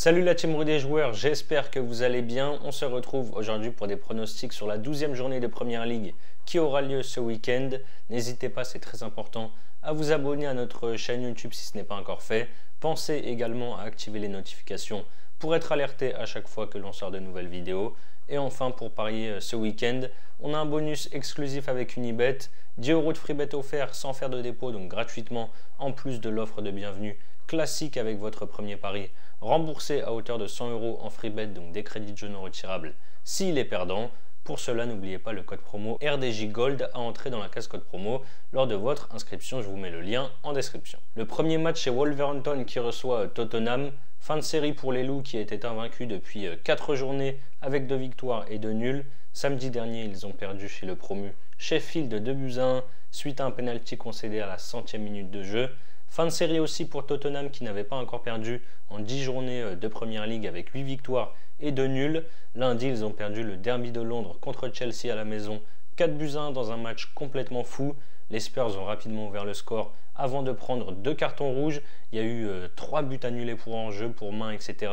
Salut la team des joueurs, j'espère que vous allez bien. On se retrouve aujourd'hui pour des pronostics sur la 12e journée de Première Ligue qui aura lieu ce week-end. N'hésitez pas, c'est très important, à vous abonner à notre chaîne YouTube si ce n'est pas encore fait. Pensez également à activer les notifications pour être alerté à chaque fois que l'on sort de nouvelles vidéos. Et enfin, pour parier ce week-end, on a un bonus exclusif avec Unibet, 10 € de free bet offert sans faire de dépôt, donc gratuitement, en plus de l'offre de bienvenue classique avec votre premier pari, remboursé à hauteur de 100 € en free bet, donc des crédits de jeu non retirables s'il est perdant. Pour cela, n'oubliez pas le code promo RDJ Gold à entrer dans la case code promo lors de votre inscription. Je vous mets le lien en description. Le premier match, c'est Wolverhampton qui reçoit Tottenham. Fin de série pour les Loups qui étaient invaincus depuis 4 journées avec 2 victoires et 2 nuls. Samedi dernier, ils ont perdu chez le promu Sheffield de 2-1 suite à un penalty concédé à la 100e minute de jeu. Fin de série aussi pour Tottenham qui n'avait pas encore perdu en 10 journées de Première Ligue avec 8 victoires et 2 nuls. Lundi, ils ont perdu le derby de Londres contre Chelsea à la maison 4-1 dans un match complètement fou. Les Spurs ont rapidement ouvert le score avant de prendre 2 cartons rouges. Il y a eu 3 buts annulés pour enjeu, pour main, etc.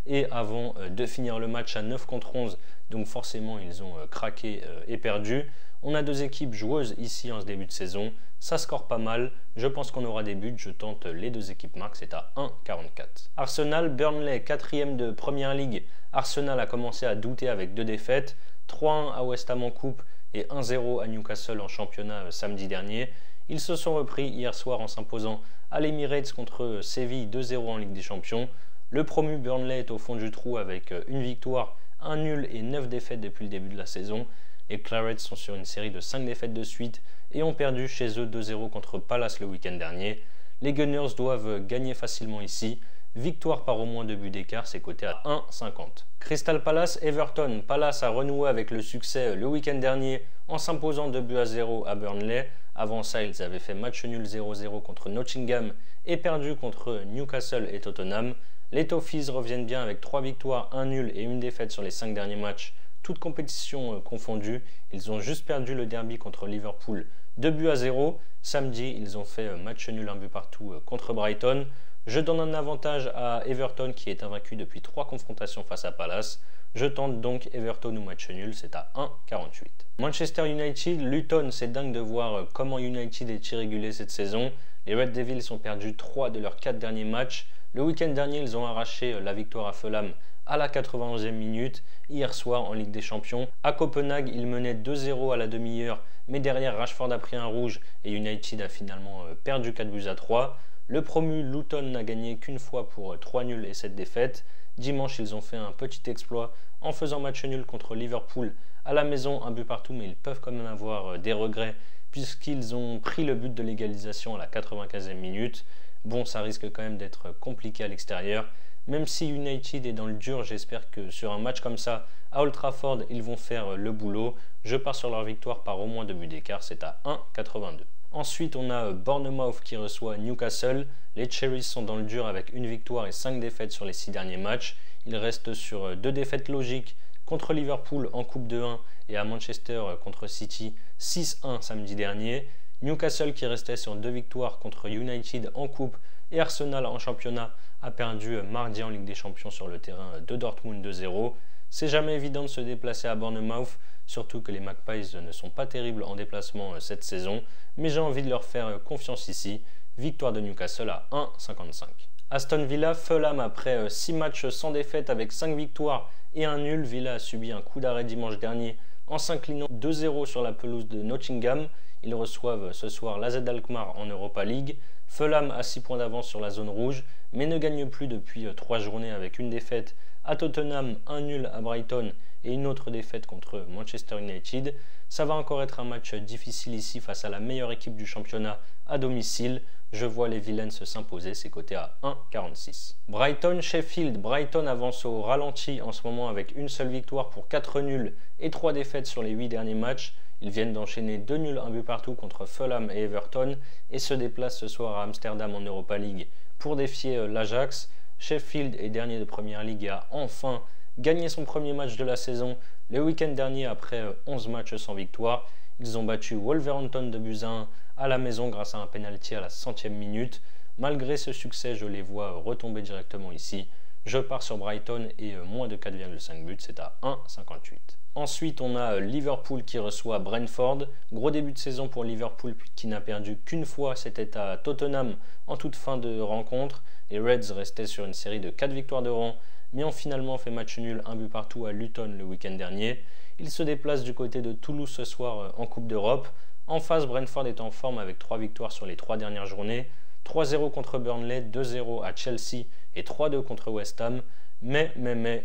Et avant de finir le match à 9 contre 11, donc forcément ils ont craqué et perdu. On a 2 équipes joueuses ici en ce début de saison. Ça score pas mal. Je pense qu'on aura des buts. Je tente les 2 équipes marques. C'est à 1,44. Arsenal, Burnley, 4e de Première Ligue. Arsenal a commencé à douter avec 2 défaites. 3-1 à West Ham en coupe et 1-0 à Newcastle en championnat samedi dernier. Ils se sont repris hier soir en s'imposant à l'Emirates contre Séville 2-0 en Ligue des Champions. Le promu Burnley est au fond du trou avec 1 victoire, 1 nul et 9 défaites depuis le début de la saison. Les Clarets sont sur une série de 5 défaites de suite et ont perdu chez eux 2-0 contre Palace le week-end dernier. Les Gunners doivent gagner facilement ici. Victoire par au moins 2 buts d'écart, c'est coté à 1,50. Crystal Palace, Everton. Palace a renoué avec le succès le week-end dernier en s'imposant 2-0 à Burnley. Avant ça, ils avaient fait match nul 0-0 contre Nottingham et perdu contre Newcastle et Tottenham. Les Toffees reviennent bien avec 3 victoires, 1 nul et 1 défaite sur les 5 derniers matchs, toutes compétitions confondues. Ils ont juste perdu le derby contre Liverpool 2-0. Samedi, ils ont fait match nul 1 but partout contre Brighton. Je donne un avantage à Everton qui est invaincu depuis 3 confrontations face à Palace. Je tente donc Everton ou match nul, c'est à 1,48. Manchester United, Luton, c'est dingue de voir comment United est irrégulier cette saison. Les Red Devils ont perdu 3 de leurs 4 derniers matchs. Le week-end dernier, ils ont arraché la victoire à Fulham à la 91e minute. Hier soir, en Ligue des Champions, à Copenhague, ils menaient 2-0 à la demi-heure. Mais derrière, Rashford a pris un rouge et United a finalement perdu 4-3. Le promu Luton n'a gagné qu'une fois pour 3 nuls et 7 défaites. Dimanche, ils ont fait un petit exploit en faisant match nul contre Liverpool à la maison, 1 but partout, mais ils peuvent quand même avoir des regrets puisqu'ils ont pris le but de l'égalisation à la 95e minute. Bon, ça risque quand même d'être compliqué à l'extérieur. Même si United est dans le dur, j'espère que sur un match comme ça, à Old Trafford, ils vont faire le boulot. Je pars sur leur victoire par au moins 2 buts d'écart, c'est à 1,82. Ensuite, on a Bournemouth qui reçoit Newcastle. Les Cherries sont dans le dur avec 1 victoire et 5 défaites sur les 6 derniers matchs. Ils restent sur 2 défaites logiques contre Liverpool en Coupe de 1 et à Manchester contre City 6-1 samedi dernier. Newcastle qui restait sur 2 victoires contre United en Coupe et Arsenal en championnat a perdu mardi en Ligue des Champions sur le terrain de Dortmund 2-0. C'est jamais évident de se déplacer à Bournemouth, surtout que les Magpies ne sont pas terribles en déplacement cette saison, mais j'ai envie de leur faire confiance ici. Victoire de Newcastle à 1,55. Aston Villa, Fulham après 6 matchs sans défaite avec 5 victoires et 1 nul. Villa a subi un coup d'arrêt dimanche dernier en s'inclinant 2-0 sur la pelouse de Nottingham. Ils reçoivent ce soir l'AZ Alkmaar en Europa League. Fulham a 6 points d'avance sur la zone rouge, mais ne gagne plus depuis 3 journées avec une défaite à Tottenham, 1 nul à Brighton et une autre défaite contre Manchester United. Ça va encore être un match difficile ici face à la meilleure équipe du championnat à domicile. Je vois les Villains s'imposer, c'est coté à 1,46. Brighton, Sheffield. Brighton avance au ralenti en ce moment avec une seule victoire pour 4 nuls et 3 défaites sur les 8 derniers matchs. Ils viennent d'enchaîner 2 nuls, 1 but partout contre Fulham et Everton et se déplacent ce soir à Amsterdam en Europa League pour défier l'Ajax. Sheffield est dernier de Première Ligue et a enfin gagné son premier match de la saison le week-end dernier après 11 matchs sans victoire. Ils ont battu Wolverhampton 2-1 à la maison grâce à un penalty à la 100e minute. Malgré ce succès, je les vois retomber directement ici. Je pars sur Brighton et moins de 4,5 buts, c'est à 1,58. Ensuite, on a Liverpool qui reçoit Brentford. Gros début de saison pour Liverpool qui n'a perdu qu'une fois, c'était à Tottenham en toute fin de rencontre. Les Reds restaient sur une série de 4 victoires de rang, mais ont finalement fait match nul, un but partout à Luton le week-end dernier. Ils se déplacent du côté de Toulouse ce soir en Coupe d'Europe. En face, Brentford est en forme avec 3 victoires sur les 3 dernières journées. 3-0 contre Burnley, 2-0 à Chelsea et 3-2 contre West Ham. Mais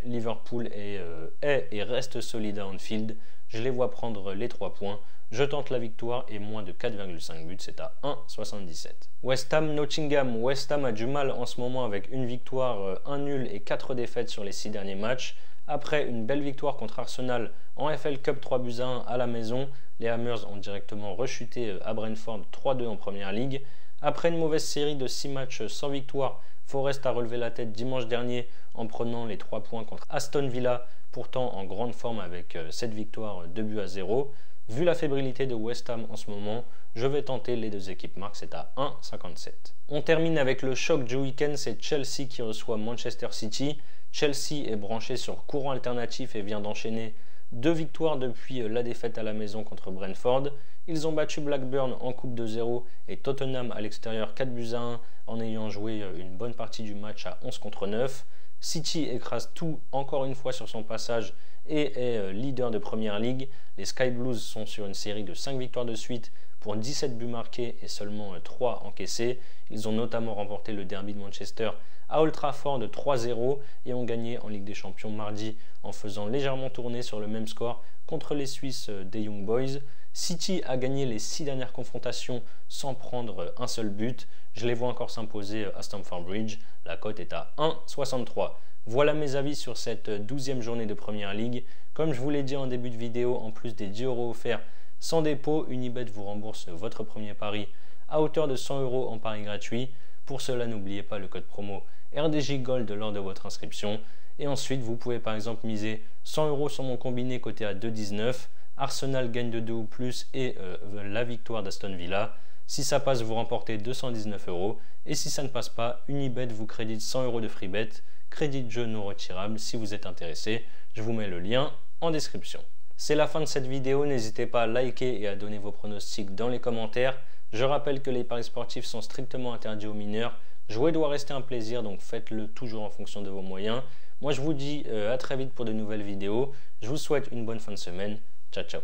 Liverpool est et reste solide à Anfield. Je les vois prendre les 3 points. Je tente la victoire et moins de 4,5 buts, c'est à 1,77. West Ham, Nottingham. West Ham a du mal en ce moment avec une victoire, un nul et 4 défaites sur les 6 derniers matchs. Après une belle victoire contre Arsenal en FL Cup 3-1 à la maison, les Hammers ont directement rechuté à Brentford 3-2 en Première Ligue. Après une mauvaise série de 6 matchs sans victoire, Forest a relevé la tête dimanche dernier en prenant les 3 points contre Aston Villa, pourtant en grande forme avec 7 victoires, 2-0. Vu la fébrilité de West Ham en ce moment, je vais tenter les deux équipes marques, c'est à 1,57. On termine avec le choc du week-end, c'est Chelsea qui reçoit Manchester City. Chelsea est branché sur courant alternatif et vient d'enchaîner 2 victoires depuis la défaite à la maison contre Brentford. Ils ont battu Blackburn en Coupe 2-0 et Tottenham à l'extérieur 4-1 en ayant joué une bonne partie du match à 11 contre 9. City écrase tout encore une fois sur son passage et est leader de Première Ligue. Les Sky Blues sont sur une série de 5 victoires de suite pour 17 buts marqués et seulement 3 encaissés. Ils ont notamment remporté le derby de Manchester à Old Trafford de 3-0 et ont gagné en Ligue des Champions mardi en faisant légèrement tourner sur le même score contre les Suisses des Young Boys. City a gagné les 6 dernières confrontations sans prendre un seul but. Je les vois encore s'imposer à Stamford Bridge. La cote est à 1,63. Voilà mes avis sur cette 12e journée de Première Ligue. Comme je vous l'ai dit en début de vidéo, en plus des 10 € offerts sans dépôt, Unibet vous rembourse votre premier pari à hauteur de 100 € en pari gratuit. Pour cela, n'oubliez pas le code promo RDJ Gold lors de votre inscription. Et ensuite, vous pouvez par exemple miser 100 € sur mon combiné coté à 2,19. Arsenal gagne de 2 ou plus et la victoire d'Aston Villa. Si ça passe, vous remportez 219 €. Et si ça ne passe pas, Unibet vous crédite 100 € de free bet. Crédit de jeu non retirable si vous êtes intéressé. Je vous mets le lien en description. C'est la fin de cette vidéo. N'hésitez pas à liker et à donner vos pronostics dans les commentaires. Je rappelle que les paris sportifs sont strictement interdits aux mineurs. Jouer doit rester un plaisir, donc faites-le toujours en fonction de vos moyens. Moi, je vous dis à très vite pour de nouvelles vidéos. Je vous souhaite une bonne fin de semaine. Ciao, ciao.